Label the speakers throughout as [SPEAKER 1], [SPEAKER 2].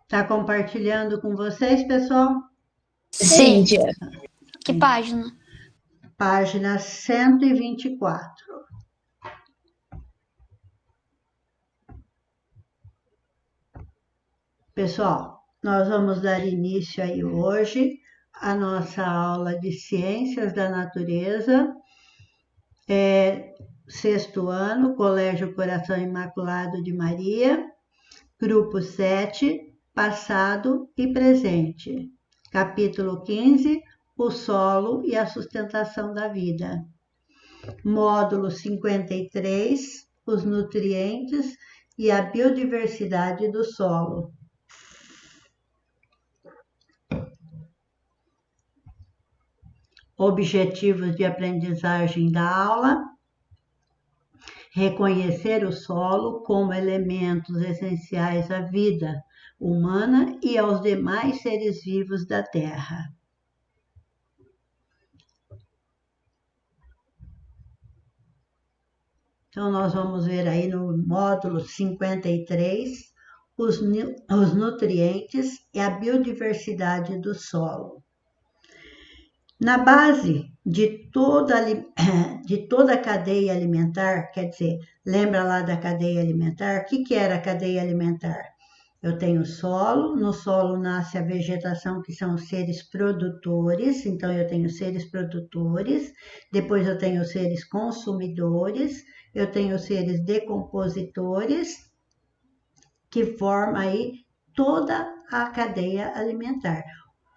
[SPEAKER 1] Tá compartilhando com vocês, pessoal?
[SPEAKER 2] Sim.
[SPEAKER 3] Cíntia,
[SPEAKER 2] Que página?
[SPEAKER 1] Página 124. Pessoal, nós vamos dar início aí hoje à nossa aula de Ciências da Natureza, sexto ano, Colégio Coração Imaculado de Maria, grupo 7, passado e presente. Capítulo 15, o solo e a sustentação da vida. Módulo 53, os nutrientes e a biodiversidade do solo. Objetivos de aprendizagem da aula: reconhecer o solo como elementos essenciais à vida humana e aos demais seres vivos da Terra. Então, nós vamos ver aí no módulo 53 os nutrientes e a biodiversidade do solo. Na base de toda a cadeia alimentar, quer dizer, lembra lá da cadeia alimentar? O que era a cadeia alimentar? Eu tenho solo, no solo nasce a vegetação, que são os seres produtores, então eu tenho seres produtores, depois eu tenho os seres consumidores, eu tenho os seres decompositores, que forma aí toda a cadeia alimentar.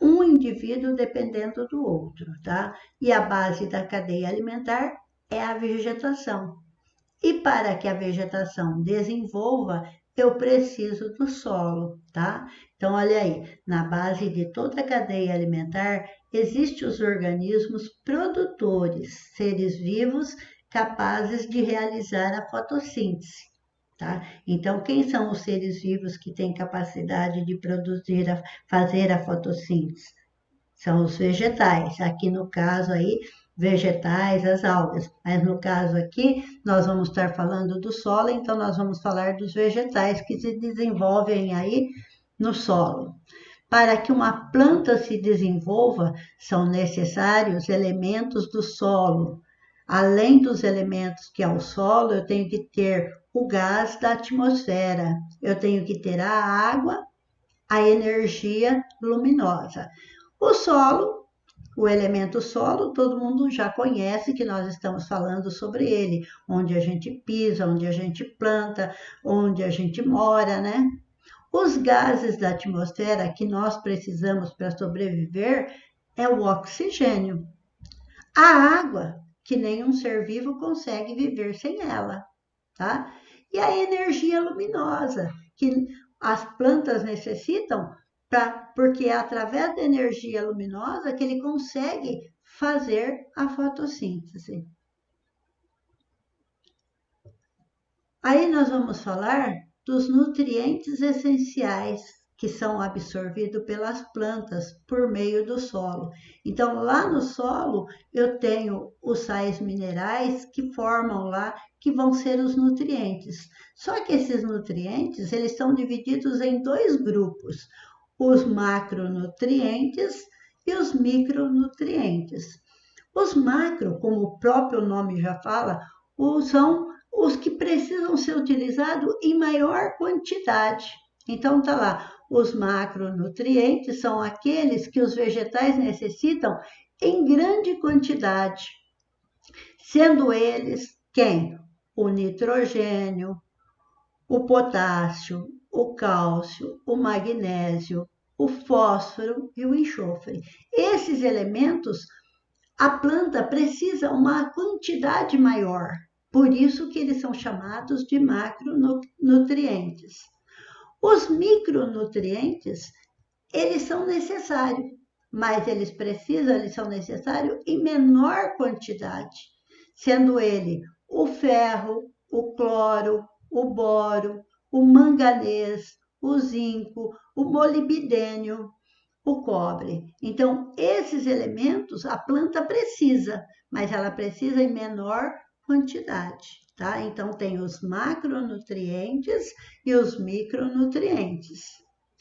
[SPEAKER 1] Um indivíduo dependendo do outro, tá? E a base da cadeia alimentar é a vegetação. E para que a vegetação desenvolva, eu preciso do solo, tá? Então, olha aí, na base de toda a cadeia alimentar, existem os organismos produtores, seres vivos capazes de realizar a fotossíntese. Tá? Então, quem são os seres vivos que têm capacidade de fazer a fotossíntese? São os vegetais. Aqui no caso aí, vegetais, as algas. Mas no caso aqui, nós vamos estar falando do solo, então nós vamos falar dos vegetais que se desenvolvem aí no solo. Para que uma planta se desenvolva, são necessários elementos do solo. Além dos elementos que é o solo, eu tenho que ter o gás da atmosfera, eu tenho que ter a água, a energia luminosa. O solo, o elemento solo, todo mundo já conhece, que nós estamos falando sobre ele, onde a gente pisa, onde a gente planta, onde a gente mora, né? Os gases da atmosfera que nós precisamos para sobreviver é o oxigênio. A água, que nenhum ser vivo consegue viver sem ela, tá? E a energia luminosa, que as plantas necessitam, porque é através da energia luminosa que ele consegue fazer a fotossíntese. Aí nós vamos falar dos nutrientes essenciais que são absorvidos pelas plantas por meio do solo. Então, lá no solo, eu tenho os sais minerais que formam lá, que vão ser os nutrientes. Só que esses nutrientes, eles estão divididos em dois grupos, os macronutrientes e os micronutrientes. Os macro, como o próprio nome já fala, são os que precisam ser utilizados em maior quantidade. Então, tá lá, os macronutrientes são aqueles que os vegetais necessitam em grande quantidade, sendo eles quem? O nitrogênio, o potássio, o cálcio, o magnésio, o fósforo e o enxofre. Esses elementos, a planta precisa uma quantidade maior, por isso que eles são chamados de macronutrientes. Os micronutrientes, eles são necessários, mas eles são necessários em menor quantidade, sendo ele o ferro, o cloro, o boro, o manganês, o zinco, o molibdênio, o cobre. Então, esses elementos a planta precisa, mas ela precisa em menor quantidade, tá? Então, tem os macronutrientes e os micronutrientes.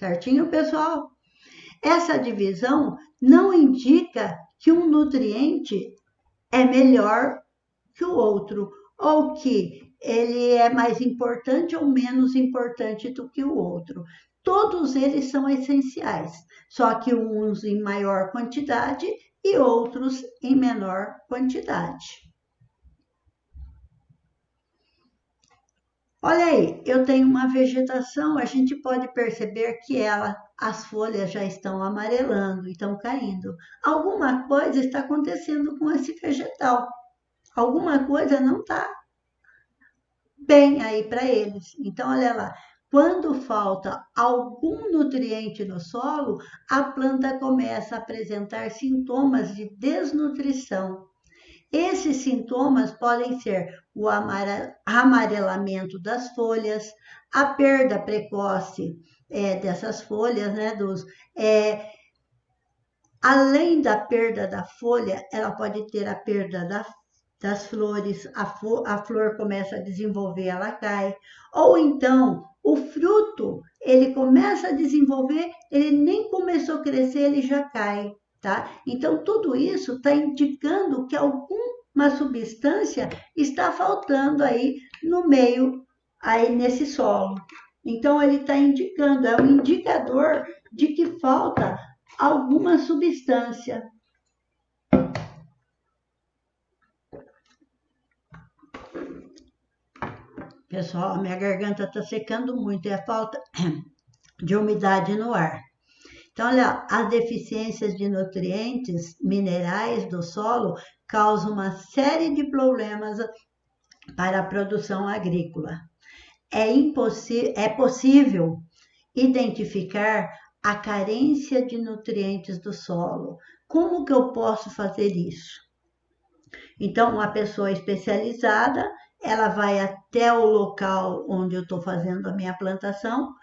[SPEAKER 1] Certinho, pessoal? Essa divisão não indica que um nutriente é melhor que o outro, ou que ele é mais importante ou menos importante do que o outro. Todos eles são essenciais, só que uns em maior quantidade e outros em menor quantidade. Olha aí, eu tenho uma vegetação, a gente pode perceber que as folhas já estão amarelando e estão caindo. Alguma coisa está acontecendo com esse vegetal. Alguma coisa não está bem aí para eles. Então, olha lá, quando falta algum nutriente no solo, a planta começa a apresentar sintomas de desnutrição. Esses sintomas podem ser o amarelamento das folhas, a perda precoce dessas folhas, né? Além da perda da folha, ela pode ter a perda das flores, a flor começa a desenvolver, ela cai. Ou então, o fruto, ele começa a desenvolver, ele nem começou a crescer, ele já cai. Tá? Então, tudo isso está indicando que alguma substância está faltando aí no meio, aí nesse solo. Então, ele está indicando, é um indicador de que falta alguma substância. Pessoal, minha garganta está secando muito, é a falta de umidade no ar. Então, olha, as deficiências de nutrientes minerais do solo causam uma série de problemas para a produção agrícola. É possível identificar a carência de nutrientes do solo. Como que eu posso fazer isso? Então, uma pessoa especializada, ela vai até o local onde eu estou fazendo a minha plantação,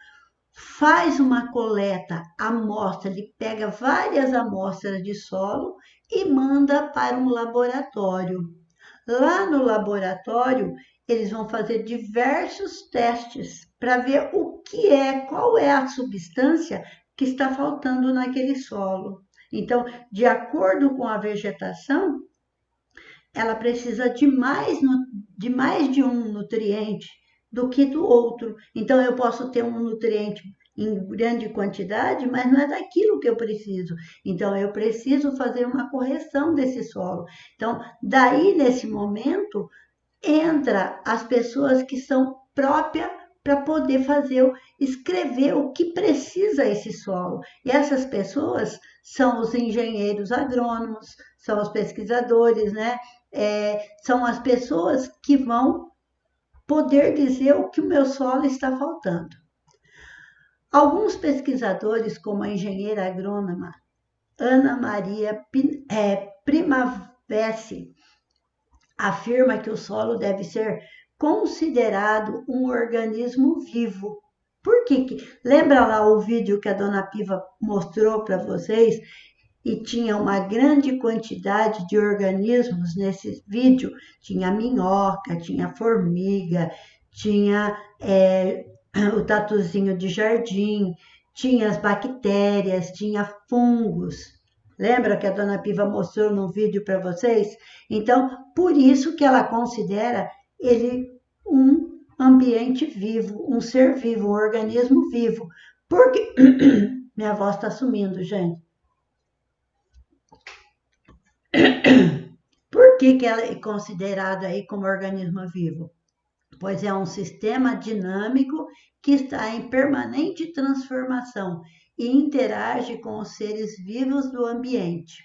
[SPEAKER 1] faz uma coleta, amostra, ele pega várias amostras de solo e manda para um laboratório. Lá no laboratório, eles vão fazer diversos testes para ver qual é a substância que está faltando naquele solo. Então, de acordo com a vegetação, ela precisa de mais de um nutriente do que do outro. Então, eu posso ter um nutriente em grande quantidade, mas não é daquilo que eu preciso. Então, eu preciso fazer uma correção desse solo. Então, daí, nesse momento, entra as pessoas que são próprias para poder escrever o que precisa esse solo. E essas pessoas são os engenheiros agrônomos, são os pesquisadores, né? São as pessoas que vão poder dizer o que o meu solo está faltando. Alguns pesquisadores, como a engenheira agrônoma Ana Maria Primavesi, afirma que o solo deve ser considerado um organismo vivo. Por quê? Lembra lá o vídeo que a dona Piva mostrou para vocês? E tinha uma grande quantidade de organismos nesse vídeo. Tinha minhoca, tinha formiga, tinha o tatuzinho de jardim, tinha as bactérias, tinha fungos. Lembra que a dona Piva mostrou no vídeo para vocês? Então, por isso que ela considera ele um ambiente vivo, um ser vivo, um organismo vivo. Porque minha voz está sumindo, gente. Por que ela é considerada aí como organismo vivo? Pois é um sistema dinâmico que está em permanente transformação e interage com os seres vivos do ambiente.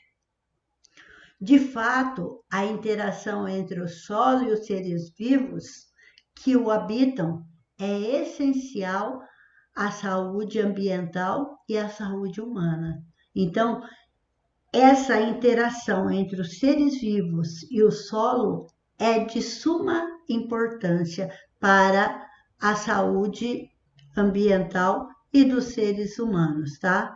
[SPEAKER 1] De fato, a interação entre o solo e os seres vivos que o habitam é essencial à saúde ambiental e à saúde humana. Então, essa interação entre os seres vivos e o solo é de suma importância para a saúde ambiental e dos seres humanos, tá?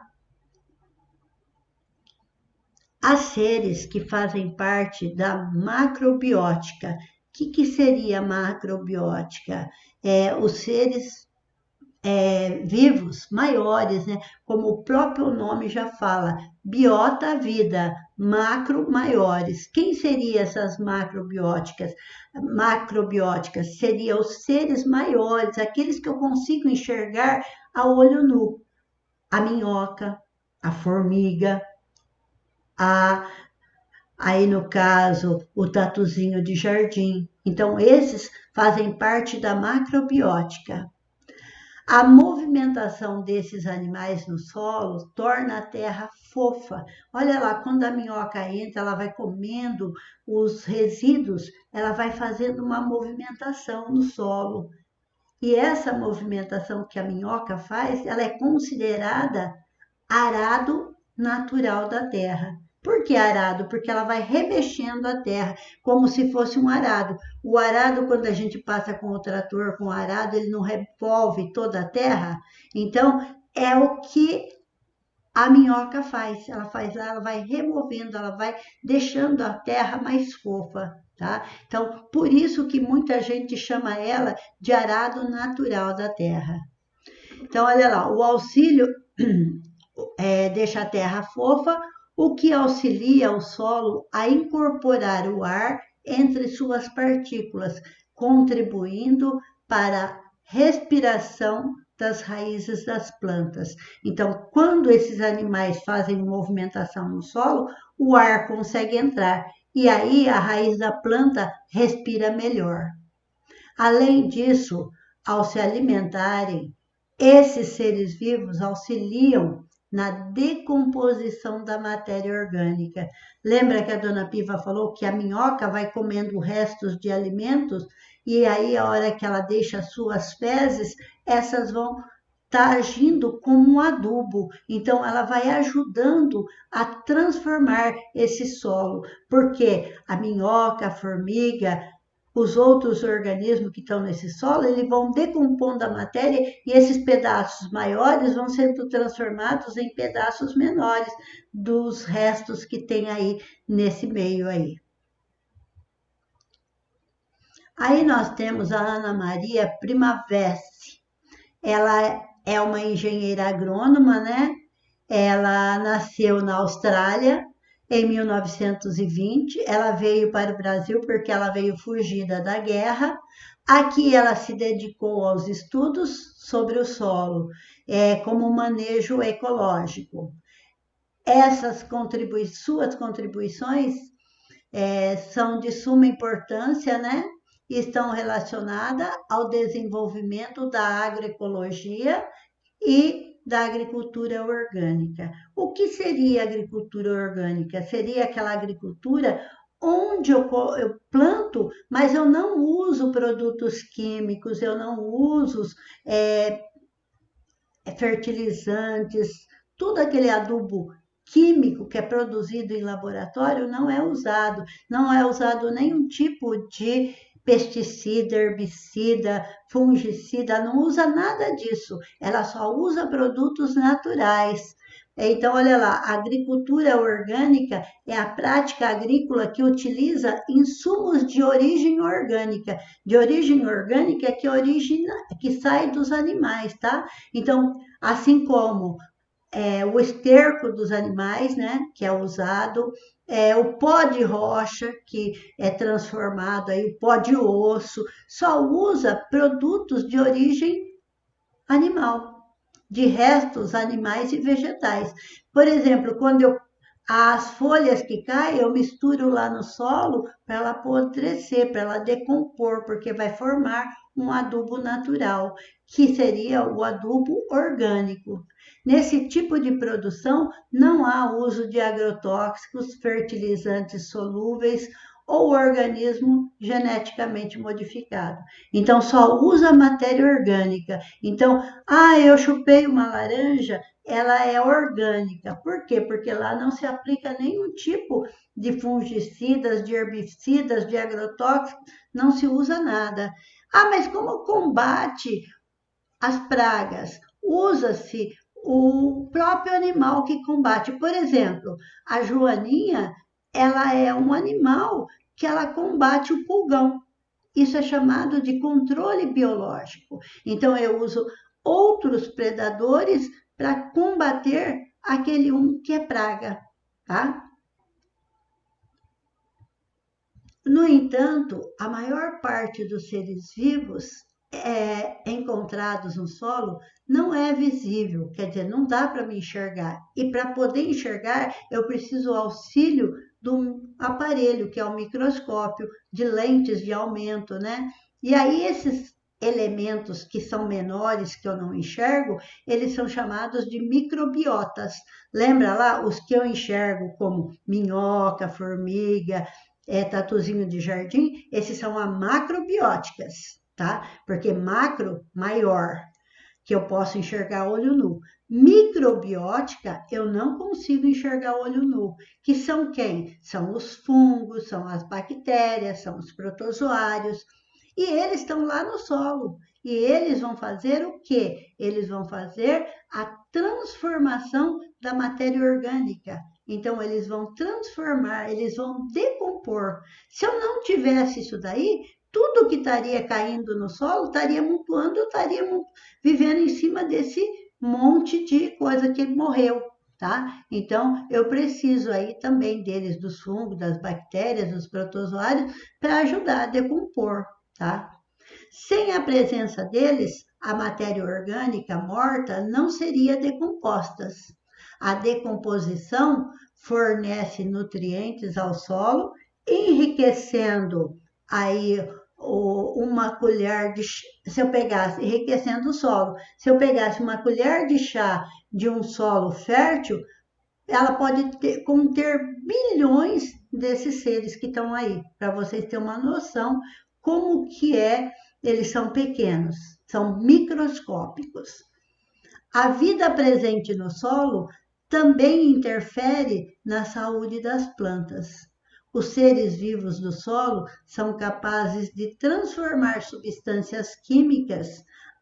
[SPEAKER 1] Há seres que fazem parte da macrobiótica. O que seria macrobiótica? Os seres vivos maiores, né? Como o próprio nome já fala, biota, vida, macro, maiores. Quem seriam essas macrobióticas? Macrobióticas seriam os seres maiores, aqueles que eu consigo enxergar a olho nu. A minhoca, a formiga, aí no caso, o tatuzinho de jardim. Então, esses fazem parte da macrobiótica. A movimentação desses animais no solo torna a terra fofa. Olha lá, quando a minhoca entra, ela vai comendo os resíduos, ela vai fazendo uma movimentação no solo. E essa movimentação que a minhoca faz, ela é considerada arado natural da terra. Por que arado? Porque ela vai remexendo a terra, como se fosse um arado. O arado, quando a gente passa com o trator, com o arado, ele não revolve toda a terra. Então, é o que a minhoca faz. Ela faz lá, ela vai removendo, ela vai deixando a terra mais fofa, tá? Então, por isso que muita gente chama ela de arado natural da terra. Então, olha lá, o auxílio deixa a terra fofa, o que auxilia o solo a incorporar o ar entre suas partículas, contribuindo para a respiração das raízes das plantas. Então, quando esses animais fazem movimentação no solo, o ar consegue entrar e aí a raiz da planta respira melhor. Além disso, ao se alimentarem, esses seres vivos auxiliam na decomposição da matéria orgânica. Lembra que a dona Piva falou que a minhoca vai comendo restos de alimentos e aí a hora que ela deixa suas fezes, essas vão estar agindo como um adubo. Então ela vai ajudando a transformar esse solo, porque a minhoca, a formiga, os outros organismos que estão nesse solo, eles vão decompondo a matéria e esses pedaços maiores vão sendo transformados em pedaços menores dos restos que tem aí nesse meio aí. Aí nós temos a Ana Maria Primavesi. Ela é uma engenheira agrônoma, né? Ela nasceu na Austrália em 1920, ela veio para o Brasil porque ela veio fugida da guerra. Aqui ela se dedicou aos estudos sobre o solo, como manejo ecológico. Suas contribuições são de suma importância, né? Estão relacionadas ao desenvolvimento da agroecologia e da agricultura orgânica. O que seria agricultura orgânica? Seria aquela agricultura onde eu planto, mas eu não uso produtos químicos, eu não uso fertilizantes, tudo aquele adubo químico que é produzido em laboratório não é usado nenhum tipo de pesticida, herbicida, fungicida, não usa nada disso, ela só usa produtos naturais. Então, olha lá, a agricultura orgânica é a prática agrícola que utiliza insumos de origem orgânica. De origem orgânica é que sai dos animais, tá? Então, assim como o esterco dos animais, né, que é usado, o pó de rocha, que é transformado aí, o pó de osso, só usa produtos de origem animal, de restos animais e vegetais. Por exemplo, quando as folhas que caem, eu misturo lá no solo para ela apodrecer, para ela decompor, porque vai formar um adubo natural, que seria o adubo orgânico. Nesse tipo de produção, não há uso de agrotóxicos, fertilizantes solúveis ou organismo geneticamente modificado. Então, só usa matéria orgânica. Então, eu chupei uma laranja, ela é orgânica. Por quê? Porque lá não se aplica nenhum tipo de fungicidas, de herbicidas, de agrotóxicos, não se usa nada. Mas como combate as pragas? Usa-se o próprio animal que combate. Por exemplo, a joaninha, ela é um animal que ela combate o pulgão. Isso é chamado de controle biológico. Então, eu uso outros predadores para combater aquele que é praga, tá? No entanto, a maior parte dos seres vivos encontrados no solo não é visível, quer dizer, não dá para me enxergar. E para poder enxergar, eu preciso do auxílio de um aparelho, que é o microscópio, de lentes de aumento, né? E aí esses elementos que são menores, que eu não enxergo, eles são chamados de microbiotas. Lembra lá os que eu enxergo como minhoca, formiga, tatuzinho de jardim? Esses são as macrobióticas, tá? Porque macro, maior, que eu posso enxergar olho nu. Microbiótica, eu não consigo enxergar olho nu. Que são quem? São os fungos, são as bactérias, são os protozoários. E eles estão lá no solo. E eles vão fazer o quê? Eles vão fazer a transformação da matéria orgânica. Então, eles vão transformar, eles vão decompor. Se eu não tivesse isso daí, tudo que estaria caindo no solo estaria amontoando, eu estaria vivendo em cima desse monte de coisa que morreu, tá? Então, eu preciso aí também deles, dos fungos, das bactérias, dos protozoários, para ajudar a decompor, tá? Sem a presença deles, a matéria orgânica morta não seria decomposta. A decomposição fornece nutrientes ao solo, enriquecendo aí uma colher de chá, se eu pegasse, enriquecendo o solo, se eu pegasse uma colher de chá de um solo fértil, ela pode conter bilhões desses seres que estão aí, para vocês terem uma noção como que eles são pequenos, são microscópicos. A vida presente no solo também interfere na saúde das plantas. Os seres vivos do solo são capazes de transformar substâncias químicas.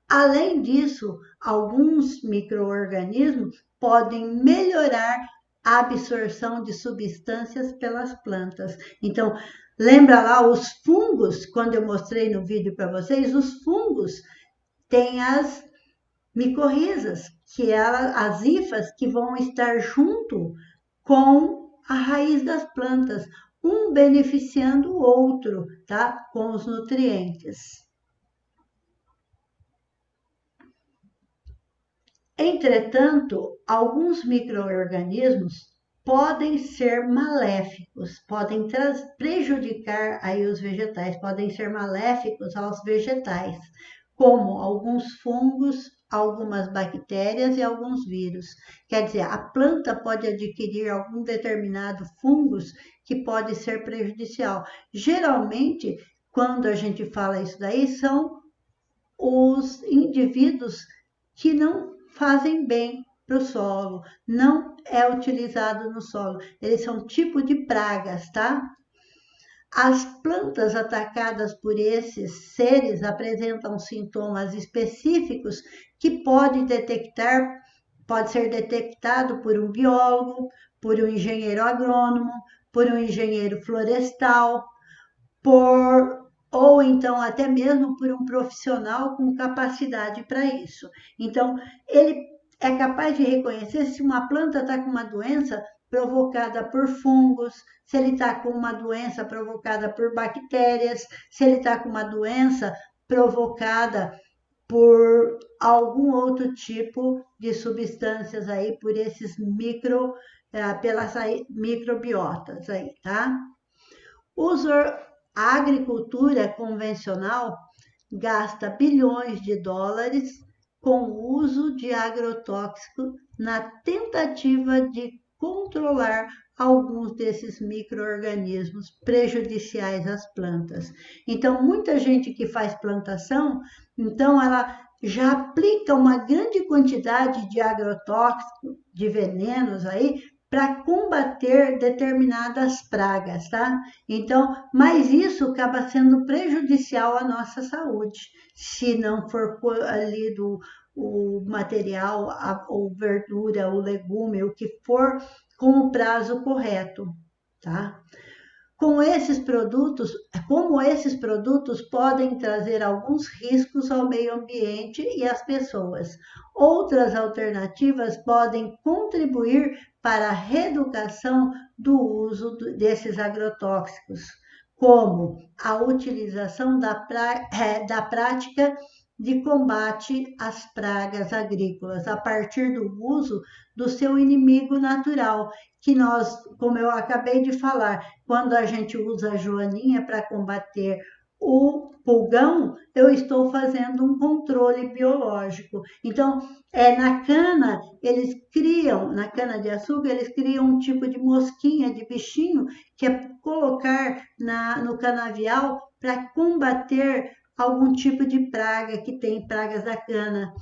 [SPEAKER 1] Além disso, alguns micro-organismos podem melhorar a absorção de substâncias pelas plantas. Então, lembra lá os fungos, quando eu mostrei no vídeo para vocês, os fungos têm as micorrizas, que as hifas que vão estar junto com a raiz das plantas, um beneficiando o outro, tá? Com os nutrientes. Entretanto, alguns micro-organismos podem ser maléficos, podem prejudicar aí os vegetais, podem ser maléficos aos vegetais, como alguns fungos, algumas bactérias e alguns vírus. Quer dizer, a planta pode adquirir algum determinado fungos que pode ser prejudicial. Geralmente, quando a gente fala isso daí, são os indivíduos que não fazem bem para o solo, não é utilizado no solo. Eles são tipo de pragas, tá? As plantas atacadas por esses seres apresentam sintomas específicos que pode ser detectado por um biólogo, por um engenheiro agrônomo, por um engenheiro florestal, ou então até mesmo por um profissional com capacidade para isso. Então, ele é capaz de reconhecer se uma planta está com uma doença provocada por fungos, se ele está com uma doença provocada por bactérias, se ele está com uma doença provocada por algum outro tipo de substâncias aí, por esses pelas microbiotas aí, tá? A agricultura convencional gasta bilhões de dólares com o uso de agrotóxicos na tentativa de controlar alguns desses micro-organismos prejudiciais às plantas. Então, muita gente que faz plantação, então ela já aplica uma grande quantidade de agrotóxicos, de venenos aí, para combater determinadas pragas, tá? Então, mas isso acaba sendo prejudicial à nossa saúde, se não for lido o material, ou verdura, o legume, o que for, com o prazo correto, tá? como esses produtos podem trazer alguns riscos ao meio ambiente e às pessoas. Outras alternativas podem contribuir para a reeducação do uso desses agrotóxicos, como a utilização da prática de combate às pragas agrícolas, a partir do uso do seu inimigo natural, que nós, como eu acabei de falar, quando a gente usa a joaninha para combater o pulgão, eu estou fazendo um controle biológico. Então, na cana de açúcar, eles criam um tipo de mosquinha, de bichinho, que é colocar no canavial para combater algum tipo de praga, que tem pragas da cana.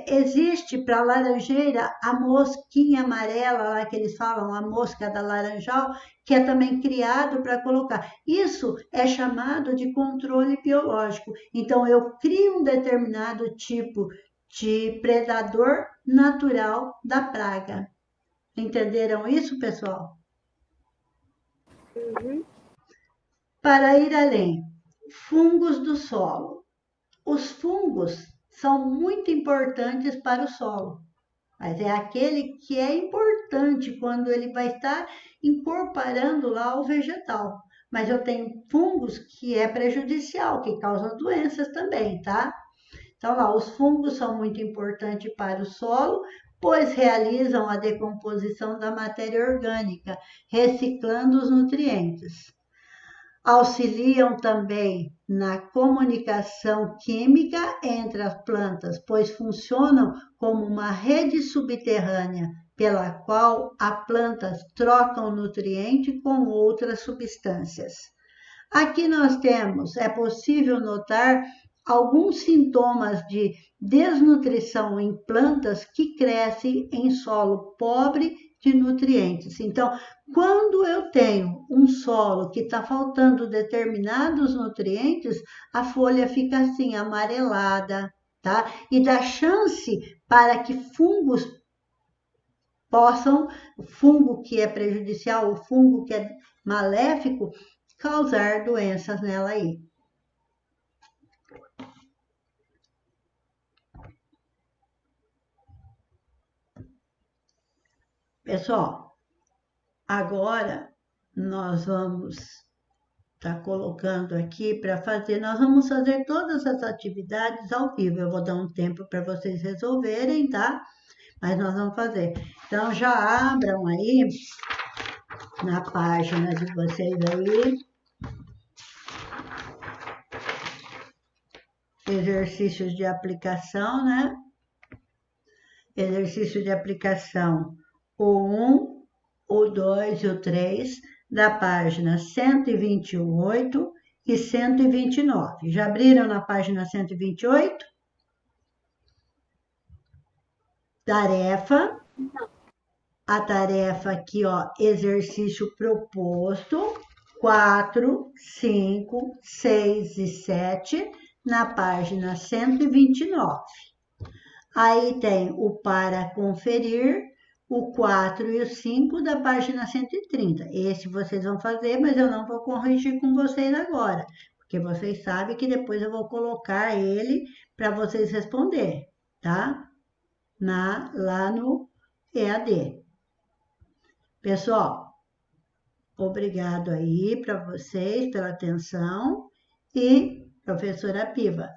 [SPEAKER 1] Existe para a laranjeira a mosquinha amarela, lá que eles falam, a mosca da laranjal, que é também criado para colocar. Isso é chamado de controle biológico. Então, eu crio um determinado tipo de predador natural da praga. Entenderam isso, pessoal?
[SPEAKER 3] Uhum.
[SPEAKER 1] Para ir além, fungos do solo. Os fungos são muito importantes para o solo, mas é aquele que é importante quando ele vai estar incorporando lá o vegetal. Mas eu tenho fungos que é prejudicial, que causam doenças também, tá? Então, lá, os fungos são muito importantes para o solo, pois realizam a decomposição da matéria orgânica, reciclando os nutrientes. Auxiliam também na comunicação química entre as plantas, pois funcionam como uma rede subterrânea pela qual as plantas trocam nutriente com outras substâncias. Aqui nós temos, é possível notar alguns sintomas de desnutrição em plantas que crescem em solo pobre de nutrientes. Então, quando eu tenho um solo que está faltando determinados nutrientes, a folha fica assim, amarelada, tá? E dá chance para que fungos possam, o fungo que é prejudicial, o fungo que é maléfico, causar doenças nela aí. Pessoal, agora nós vamos estar colocando aqui para fazer, nós vamos fazer todas as atividades ao vivo. Eu vou dar um tempo para vocês resolverem, tá? Mas nós vamos fazer. Então, já abram aí na página de vocês aí. Exercícios de aplicação, né? Exercício de aplicação, o 1, o 2 e o 3, da página 128 e 129. Já abriram na página 128? Tarefa. A tarefa aqui, ó, exercício proposto, 4, 5, 6 e 7, na página 129. Aí tem o para conferir, o 4 e o 5 da página 130. Esse vocês vão fazer, mas eu não vou corrigir com vocês agora, porque vocês sabem que depois eu vou colocar ele para vocês responder, tá? Lá no EAD. Pessoal, obrigado aí para vocês pela atenção e professora Piva.